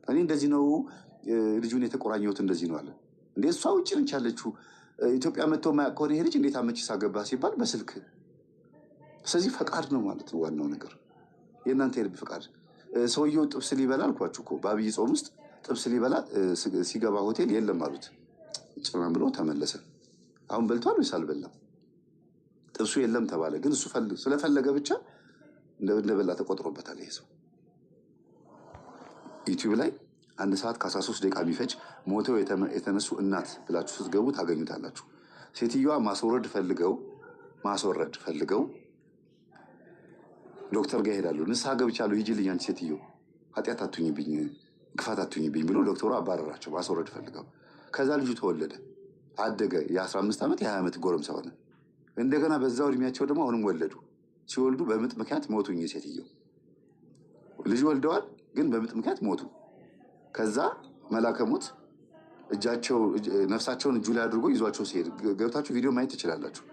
እኔ እንደዚህ ነው ልጁን የተቆራኘሁት እንደዚህ ነው አለ። እንዴ እሷ ውጭ ነች ያለችው። ኢትዮጵያ መጥቶ ማያውቅ ከሆነ ይሄ ልጅ እንዴት አመቺሳ ገባ ሲባል በስልክ። ስለዚህ ፈቃድ ነው ማለት ነው ዋናው ነገር፣ የእናንተ የልብ ፈቃድ። ሰውየው ጥብስ ሊበላ አልኳችሁ እኮ በአብይ ጾም ውስጥ ጥብስ ሊበላ ሲገባ ሆቴል የለም አሉት። ጭናም ብሎ ተመለሰ። አሁን በልቷል ወይስ አልበላም? ጥብሱ የለም ተባለ። ግን እሱ ስለፈለገ ብቻ እንደበላ ተቆጥሮበታል። ይሄ ሰው ዩቲዩብ ላይ 1 ሰዓት ከ13 ደቂቃ የሚፈጅ ሞተው የተነሱ እናት ብላችሁ ስትገቡ ታገኙታላችሁ። ሴትዮዋ ማስወረድ ፈልገው ዶክተር ጋር ይሄዳሉ። ንስሐ ገብቻለሁ ሂጂልኝ አንቺ ሴትዮ፣ ኃጢአት አትሁኝብኝ፣ ክፋት አትሁኝብኝ ብሎ ዶክተሩ አባረራቸው። ማስወረድ ፈልገው ከዛ ልጁ ተወለደ፣ አደገ። የ15 ዓመት የ20 ዓመት ጎረምሳ ሆነ። እንደገና በዛው እድሜያቸው ደግሞ አሁንም ወለዱ። ሲወልዱ በምጥ ምክንያት ሞቱኝ። ሴትዮ ልጅ ወልደዋል፣ ግን በምጥ ምክንያት ሞቱ። ከዛ መላከ ሞት ነፍሳቸውን እጁ ላይ አድርጎ ይዟቸው ሲሄድ ገብታችሁ ቪዲዮ ማየት ትችላላችሁ።